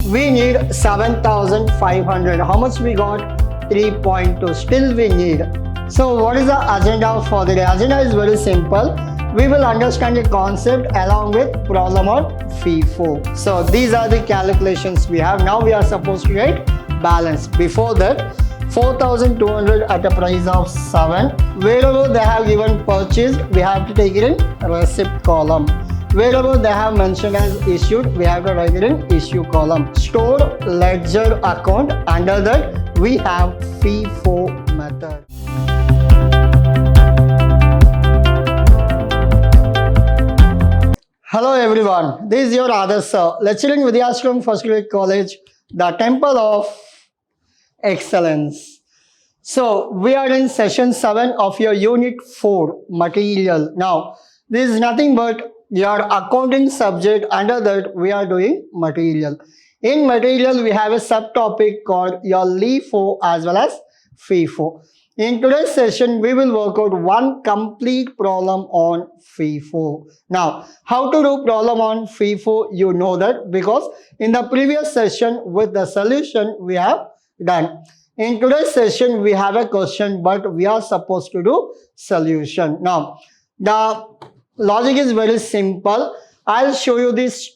We need 7,500. How much we got? 3.2. Still we need. So what is the agenda for the day? Agenda is very simple. We will understand the concept along with problem on FIFO. So these are the calculations we have. Now we are supposed to write balance. Before that, 4,200 at a price of 7. Wherever they have given purchased, we have to take it in receipt column. Wherever they have mentioned as issued, we have to write it in issue column. Store ledger account, under that we have FIFO method. Hello everyone, this is your Adarsh sir, lecturing Vidyashram First Grade College, the Temple of Excellence. So we are in session 7 of your unit 4 material. Now this is nothing but your accounting subject. Under that we are doing material. In material we have a subtopic called your LIFO as well as FIFO. In today's session we will work out one complete problem on FIFO. Now how to do problem on FIFO, you know that because in the previous session with the solution we have done. In today's session we have a question but we are supposed to do solution. Now the logic is very simple. I'll show you this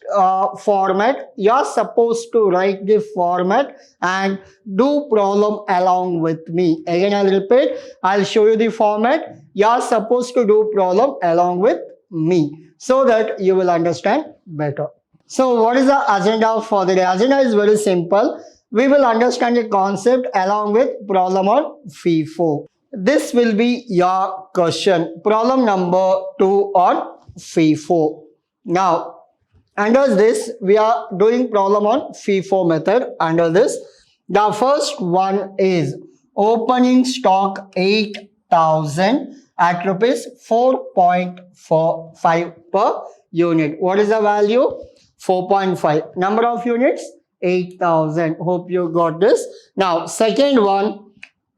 format. You're supposed to write the format and do problem along with me. Again, I'll repeat. I'll show you the format. You're supposed to do problem along with me so that you will understand better. So what is the agenda for the day? Agenda is very simple. We will understand the concept along with problem on FIFO. This will be your question. Problem number 2 on FIFO. Now, under this, we are doing problem on FIFO method. Under this, the first one is opening stock 8,000 at rupees 4.45 per unit. What is the value? 4.5. Number of units? 8,000. Hope you got this. Now, second one,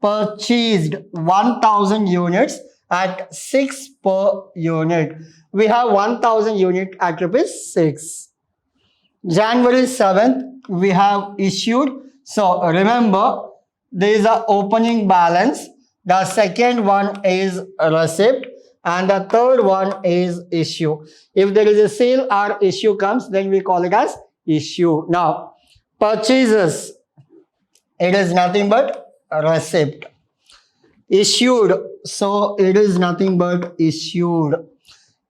purchased 1,000 units at 6 per unit. We have 1,000 unit at rupees 6. January 7th, we have issued. So remember, there is a opening balance. The second one is receipt and the third one is issue. If there is a sale or issue comes, then we call it as issue. Now, purchases, it is nothing but receipt. Issued, so it is nothing but issued.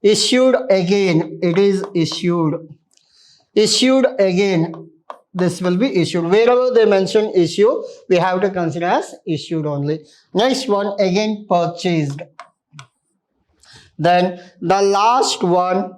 Issued again, it is issued. Issued again, this will be issued. Wherever they mention issue, we have to consider as issued only. Next one, again purchased. Then the last one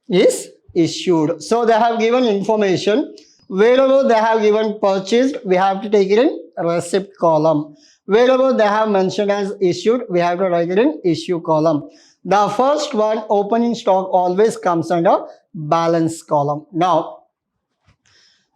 is issued. So they have given information. Wherever they have given purchased, we have to take it in receipt column. Wherever they have mentioned as issued, we have to write it in issue column. The first one, opening stock, always comes under balance column. Now,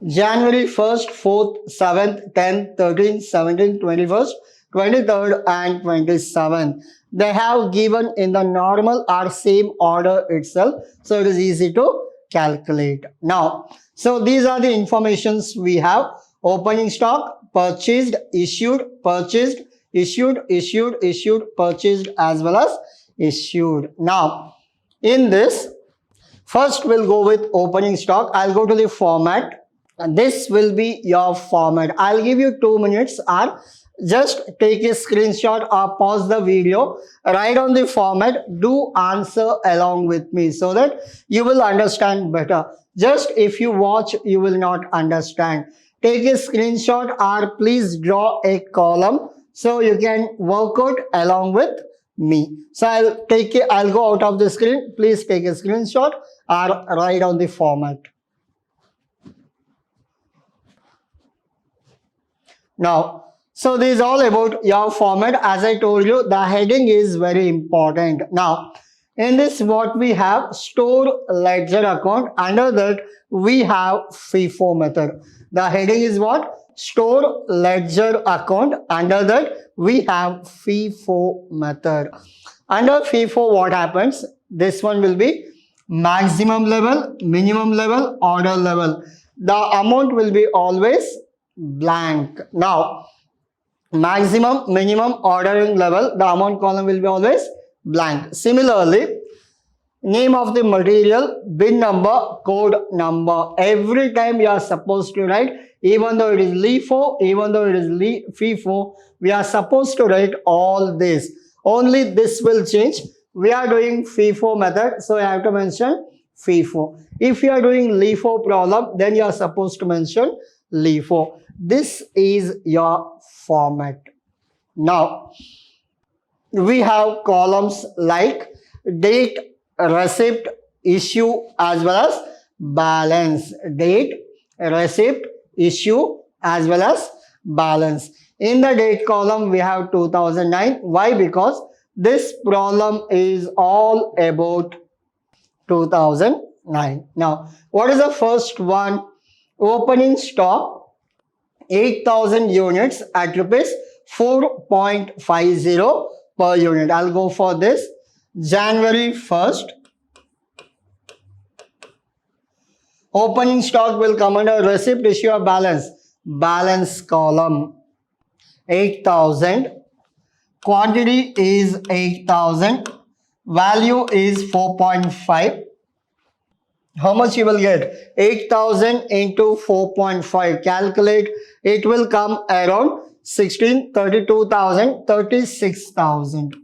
January 1st, 4th, 7th, 10th, 13th, 17th, 21st, 23rd and 27th. They have given in the normal or same order itself. So it is easy to calculate. Now, so these are the informations we have. Opening stock, purchased, issued, purchased, issued, issued, issued, purchased as well as issued. Now, in this, first we'll go with opening stock. I'll go to the format. And this will be your format. I'll give you 2 minutes or just take a screenshot or pause the video, write on the format, do answer along with me so that you will understand better. Just if you watch, you will not understand. Take a screenshot or please draw a column so you can work out along with me. So I'll go out of the screen. Please take a screenshot or write on the format. Now, so this is all about your format. As I told you, the heading is very important. Now, in this what we have, store ledger account. Under that we have FIFO method. The heading is what? Store ledger account. Under that we have FIFO method. Under FIFO what happens? This one will be maximum level, minimum level, order level. The amount will be always blank. Now, maximum, minimum, ordering level, the amount column will be always blank. Similarly, name of the material, bin number, code number. Every time you are supposed to write, even though it is LiFo, even though it is FIFO, we are supposed to write all this. Only this will change. We are doing FIFO method, so I have to mention FIFO. If you are doing LiFo problem, then you are supposed to mention LiFo. This is your format. Now, we have columns like date, receipt, issue, as well as balance. Date, receipt, issue, as well as balance. In the date column, we have 2009. Why? Because this problem is all about 2009. Now, what is the first one? Opening stock 8,000 units at rupees 4.50 per unit. I'll go for this. January 1st. Opening stock will come under receipt, issue, or balance. Balance column 8,000. Quantity is 8,000. Value is 4.5. How much you will get? 8,000 into 4.5. Calculate. It will come around 16, 32,000, 36,000.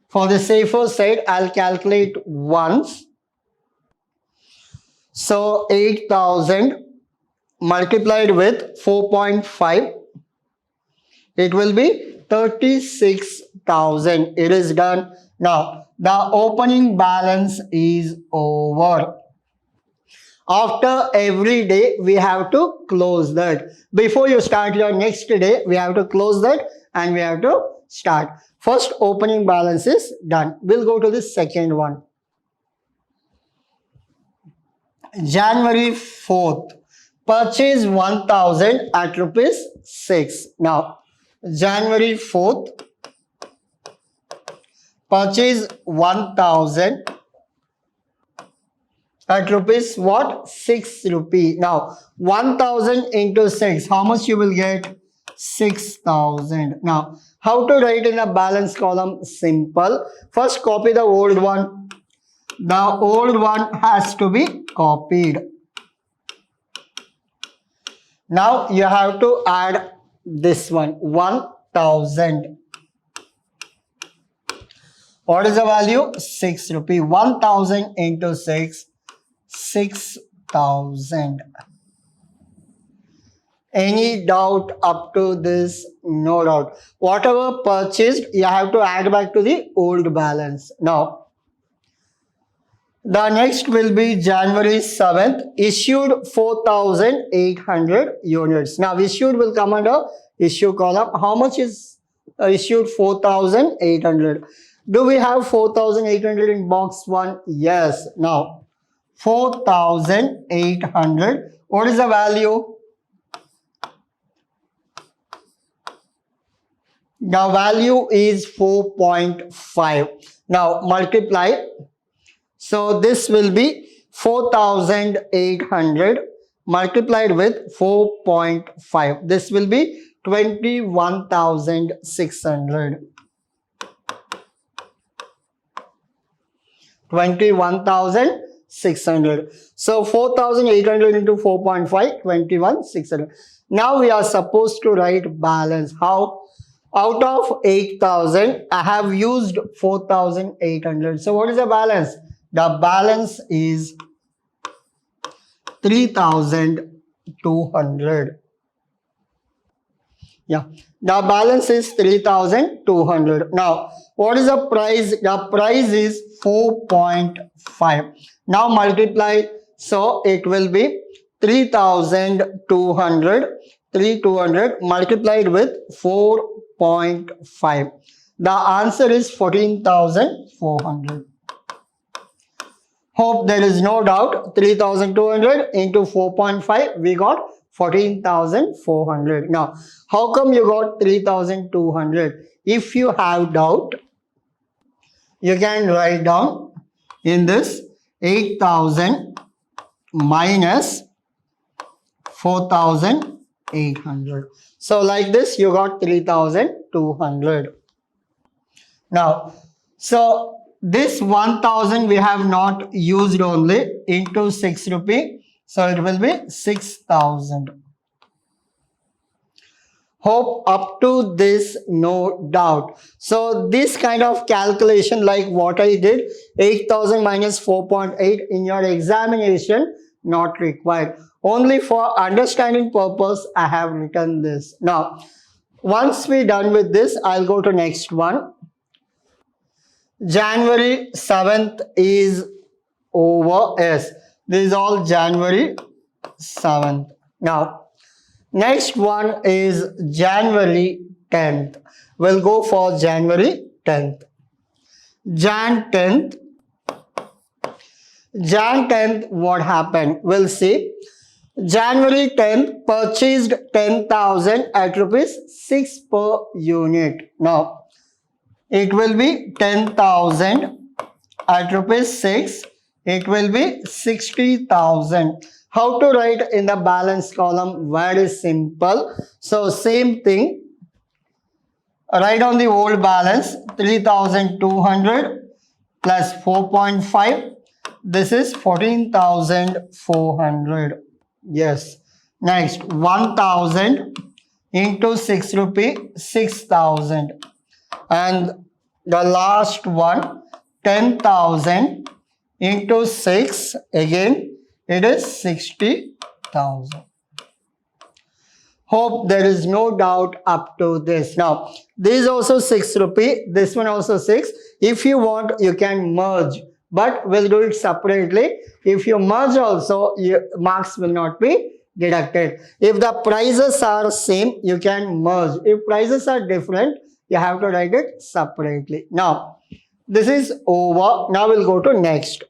For the safer side, I'll calculate once. So 8,000 multiplied with 4.5, it will be 36,000. It is done. Now, the opening balance is over. After every day, we have to close that. Before you start your next day, we have to close that and we have to start. First opening balance is done. We'll go to the second one. January 4th. Purchase 1,000 at rupees 6. Now, January 4th. Purchase 1,000 at rupees what? 6 rupee. Now, 1,000 into 6. How much you will get? 6,000. Now, how to write in a balance column? Simple. First, copy the old one. The old one has to be copied. Now, you have to add this one. 1,000. What is the value? 6 rupee. 1,000 into 6. 6,000. Any doubt up to this? No doubt. Whatever purchased, you have to add back to the old balance. Now, the next will be January 7th. Issued 4,800 units. Now, issued will come under issue column. How much is issued? 4,800. Do we have 4,800 in box 1? Yes. Now, 4,800. What is the value? The value is 4.5. Now, multiply. So, this will be 4,800 multiplied with 4.5. This will be 21,600. 21,600. So 4,800 into 4.5, 21,600. Now we are supposed to write balance. How? Out of 8,000, I have used 4,800. So what is the balance? The balance is 3,200. Yeah, the balance is 3,200. Now, what is the price? The price is 4.5. Now multiply. So it will be 3,200. 3,200 multiplied with 4.5. The answer is 14,400. Hope there is no doubt. 3,200 into 4.5, we got 14,400. Now, how come you got 3,200? If you have doubt, you can write down in this 8,000 minus 4,800. So like this, you got 3,200. Now, so this 1,000 we have not used only into 6 rupee. So it will be 6,000. Hope up to this, no doubt. So this kind of calculation like what I did, 8,000 minus 4.8 in your examination, not required. Only for understanding purpose, I have written this. Now, once we're done with this, I'll go to next one. January 7th is over. Yes, this is all January 7th. Now, next one is January 10th. We'll go for January 10th. Jan 10th. Jan 10th, what happened? We'll see. January 10th purchased 10,000 at rupees 6 per unit. Now, it will be 10,000 at rupees 6. It will be 60,000. How to write in the balance column? Very simple. So same thing. Write on the old balance 3,200 plus 4.5. This is 14,400. Yes. Next 1,000 into 6 rupee, 6,000. And the last one, 10,000 into 6, again it is 60,000. Hope there is no doubt up to this. Now, this is also 6 rupee, this one also 6. If you want, you can merge, but we'll do it separately. If you merge also, your marks will not be deducted. If the prices are same, you can merge. If prices are different, you have to write it separately. Now, this is over. Now we'll go to next.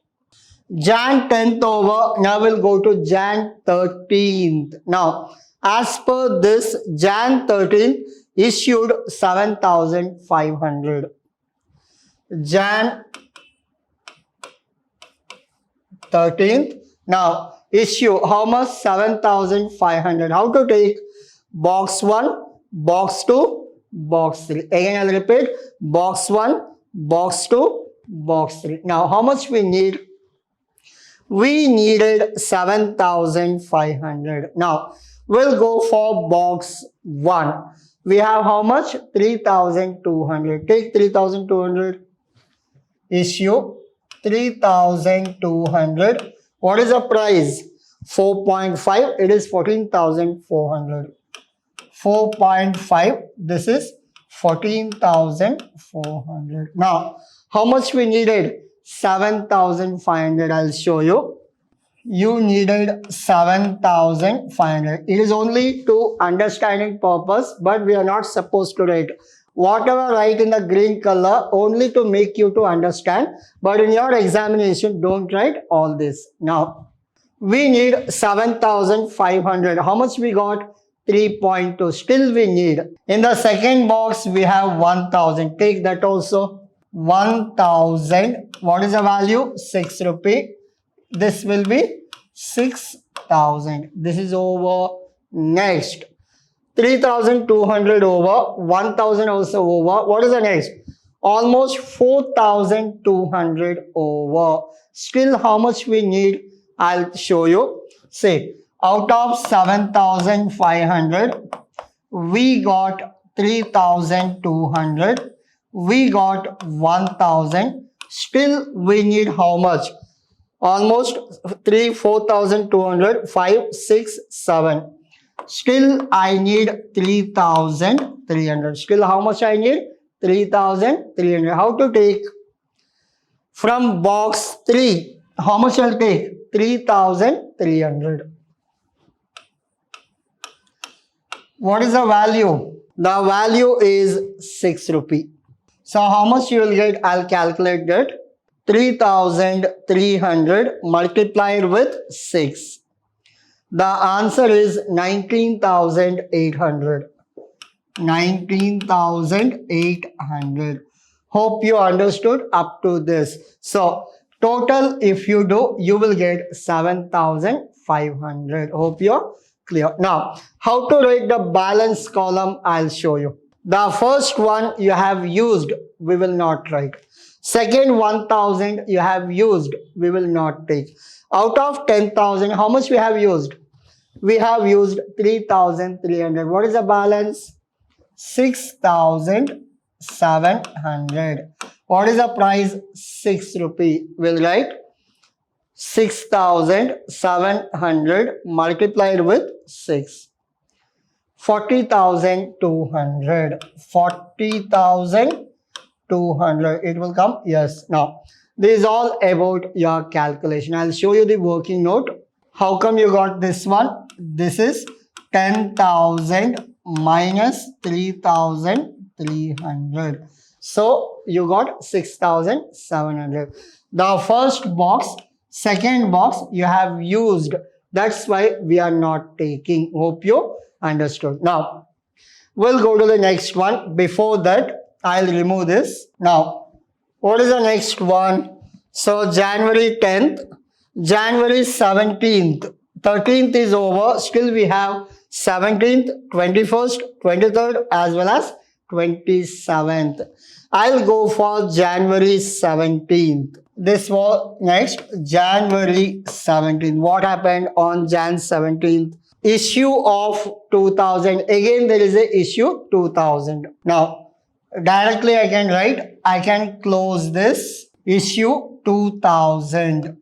Jan 10th over. Now we'll go to Jan 13th. Now, as per this, Jan 13th issued 7,500. Jan 13th. Now, issue how much? 7,500. How to take? Box 1, box 2, box 3. Again, I'll repeat. Box 1, box 2, box 3. Now, how much we need? We needed 7,500. Now, we'll go for box 1. We have how much? 3,200. Take 3,200. Issue 3,200. What is the price? 4.5. It is 14,400. 4.5. This is 14,400. Now, how much we needed? 7,500. I'll show you. You needed 7,500. It is only to understanding purpose, but we are not supposed to write. Whatever write in the green color, only to make you to understand. But in your examination, don't write all this. Now, we need 7,500. How much we got? 3.2. Still we need. In the second box, we have 1,000. Take that also. 1,000. What is the value? 6 rupee. This will be 6,000. This is over. Next. 3,200 over. 1,000 also over. What is the next? Almost 4,200 over. Still how much we need? I'll show you. Say, out of 7,500, we got 3,200. We got 1,000. Still we need how much? Almost 4,200, 5, 6, 7. Still I need 3,300. Still how much I need? 3,300. How to take? From box 3, how much I'll take? 3,300. What is the value? The value is 6 rupee. So how much you will get? I'll calculate that. 3,300 multiplied with 6. The answer is 19,800. 19,800. Hope you understood up to this. So total, if you do, you will get 7,500. Hope you're clear. Now, how to write the balance column, I'll show you. The first one you have used, we will not write. Second 1,000 you have used, we will not take. Out of 10,000, how much we have used? We have used 3,300. What is the balance? 6,700. What is the price? 6 rupee. We'll write 6,700 multiplied with 6. 40,200. 40,200. It will come? Yes. Now, this is all about your calculation. I'll show you the working note. How come you got this one? This is 10,000 minus 3,300. So you got 6,700. The first box, second box you have used. That's why we are not taking. Hope you understood. Now, we'll go to the next one. Before that, I'll remove this. Now, what is the next one? So January 10th, January 17th, 13th is over. Still we have 17th, 21st, 23rd as well as 27th. I'll go for January 17th. This was next, January 17th. What happened on Jan 17th? Issue of 2000. Again, there is a issue 2000. Now, directly I can write, I can close this issue 2000.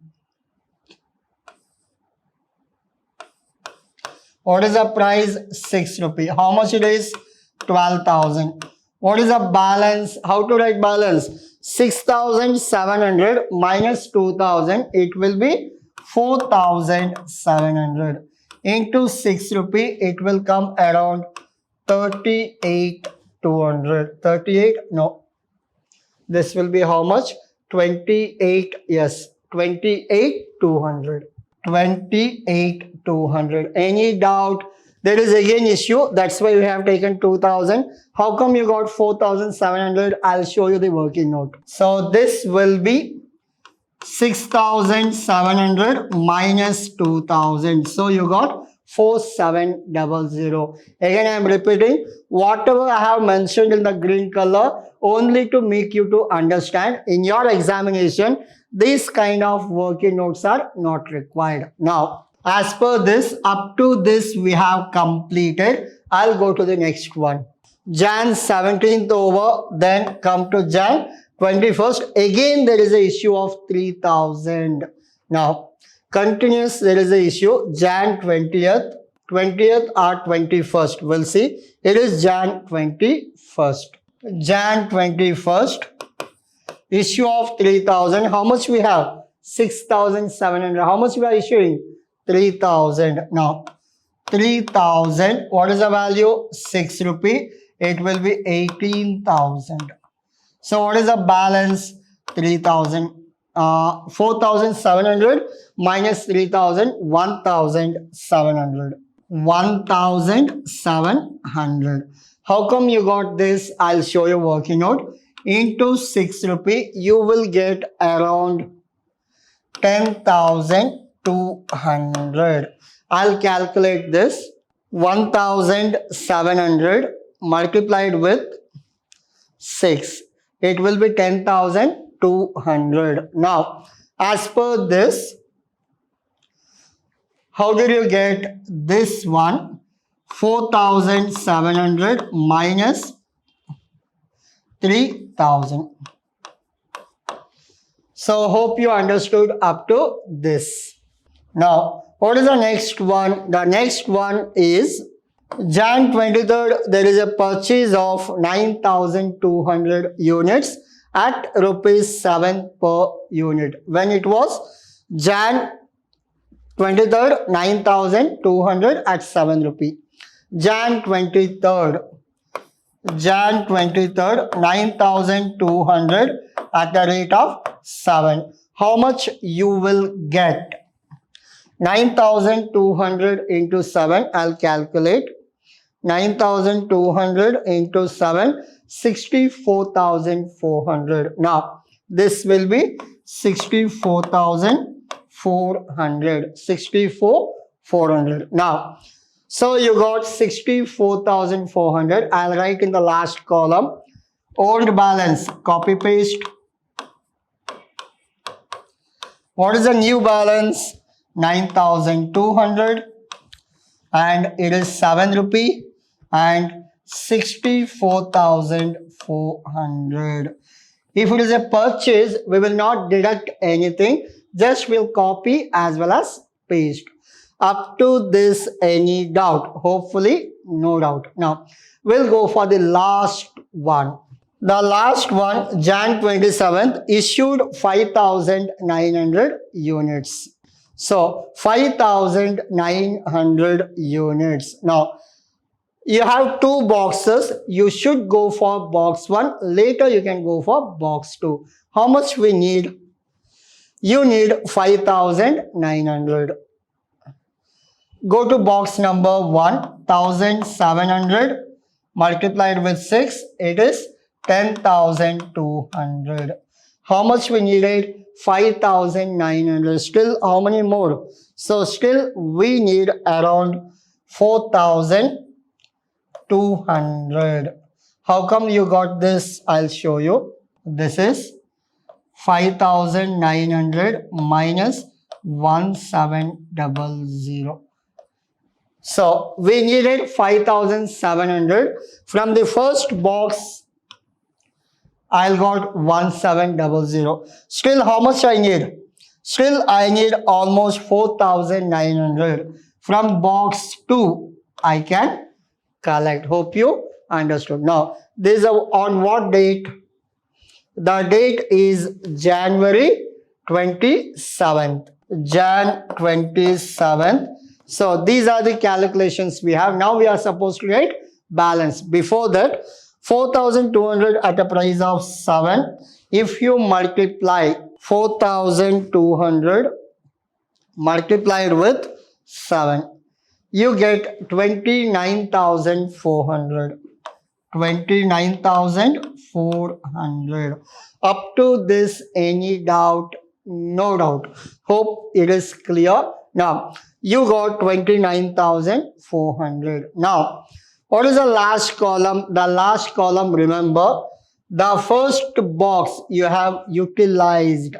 What is the price? 6 rupee. How much it is? 12,000. What is the balance? How to write balance? 6,700 minus 2,000. It will be 4,700. Into 6 rupee, it will come around 38,200. 38? No. This will be how much? 28. Yes. 28,200. 28,200. Any doubt? There is again issue. That's why we have taken 2,000. How come you got 4,700? I'll show you the working note. So this will be 6,700 minus 2,000. So you got 4,700. Again, I am repeating whatever I have mentioned in the green color only to make you to understand. In your examination, these kind of working notes are not required. Now, as per this, up to this we have completed. I'll go to the next one. Jan 17th over, then come to Jan 21st. Again, there is a issue of 3,000. Now, continuous, there is a issue. Jan 20th, 20th or 21st. We'll see. It is Jan 21st. Jan 21st. Issue of 3,000. How much we have? 6,700. How much we are issuing? 3,000. Now, 3,000. What is the value? 6 rupee. It will be 18,000. So, what is the balance? 3,000. 4,700 minus 3,000. 1,700. 1,700. How come you got this? I'll show you working out. Into 6 rupee, you will get around 10,200. I'll calculate this. 1,700 multiplied with 6. It will be 10,200. Now, as per this, how did you get this one? 4,700 minus 3,000. So, hope you understood up to this. Now, what is the next one? The next one is Jan 23rd. There is a purchase of 9,200 units at rupees 7 per unit. When it was Jan 23rd, 9,200 at 7 rupee. Jan 23rd. Jan 23rd, 9,200 at the rate of 7. How much you will get? 9,200 into 7. I'll calculate. 9,200 into 7. 64,400. Now, this will be 64,400. 64,400. Now, so you got 64,400. I'll write in the last column. Old balance, copy paste. What is the new balance? 9,200 and it is 7 rupee and 64,400. If it is a purchase, we will not deduct anything, just we'll copy as well as paste. Up to this, any doubt? Hopefully, no doubt. Now, we'll go for the last one. The last one, Jan 27th, issued 5,900 units. So, 5,900 units. Now, you have two boxes. You should go for box 1. Later, you can go for box 2. How much we need? You need 5,900. Go to box number 1, 1,700 multiplied with 6. It is 10,200. How much we needed? 5,900. Still how many more? So still we need around 4,200. How come you got this? I'll show you. This is 5,900 minus 1,700. So we needed 5,700. From the first box, I'll got 1,700. Still how much I need? Still I need almost 4,900. From box 2, I can collect. Hope you understood. Now, this is on what date? The date is January 27th. Jan 27th. So these are the calculations we have. Now we are supposed to write balance. Before that, 4,200 at a price of 7. If you multiply 4,200 multiplied with 7, you get 29,400. 29,400. Up to this, any doubt? No doubt. Hope it is clear. Now, you got 29,400. Now, what is the last column? The last column, remember, the first box you have utilized.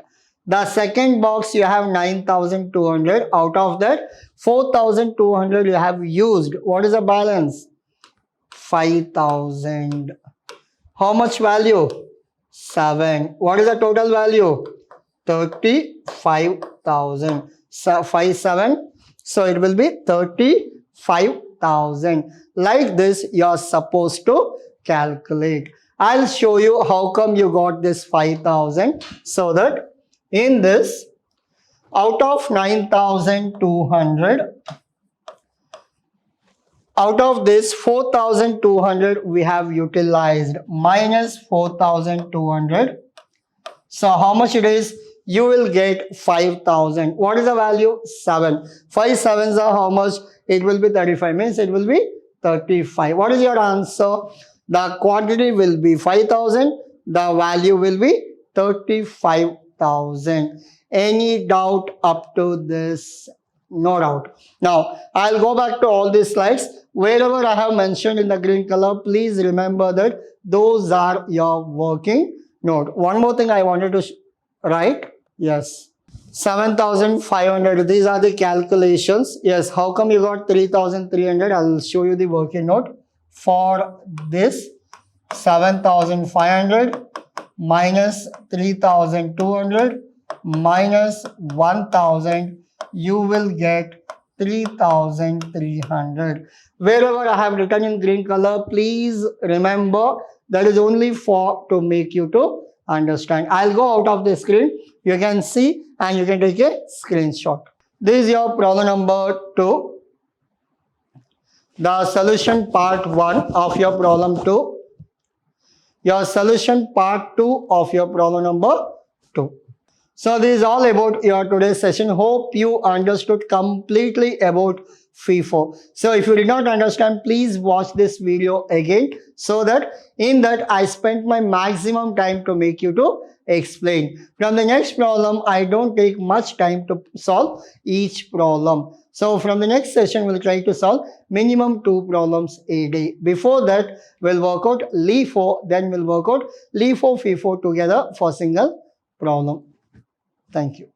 The second box you have 9,200. Out of that, 4,200 you have used. What is the balance? 5,000. How much value? 7. What is the total value? 35,000. So 5,7. So it will be 35,000. Like this, you are supposed to calculate. I'll show you how come you got this 5,000. So that in this, out of 9,200, out of this 4,200 we have utilized minus 4,200. So how much it is? You will get 5,000. What is the value? 7. 5 sevens are how much? It will be 35. Means it will be 35. What is your answer? The quantity will be 5,000. The value will be 35,000. Any doubt up to this? No doubt. Now, I'll go back to all these slides. Wherever I have mentioned in the green color, please remember that those are your working note. One more thing I wanted to write. Yes. 7,500. These are the calculations. Yes. How come you got 3,300? I'll show you the working note. For this, 7,500 minus 3,200 minus 1,000, you will get 3,300. Wherever I have written in green color, please remember that is only for to make you to understand. I'll go out of the screen. You can see and you can take a screenshot. This is your problem number 2. The solution part 1 of your problem 2. Your solution part 2 of your problem number 2. So this is all about your today's session. Hope you understood completely about FIFO. So if you did not understand, please watch this video again, so that in that I spent my maximum time to make you to explain. From the next problem, I don't take much time to solve each problem. So from the next session, we'll try to solve minimum 2 problems a day. Before that, we'll work out LIFO, then we'll work out LIFO, FIFO together for single problem. Thank you.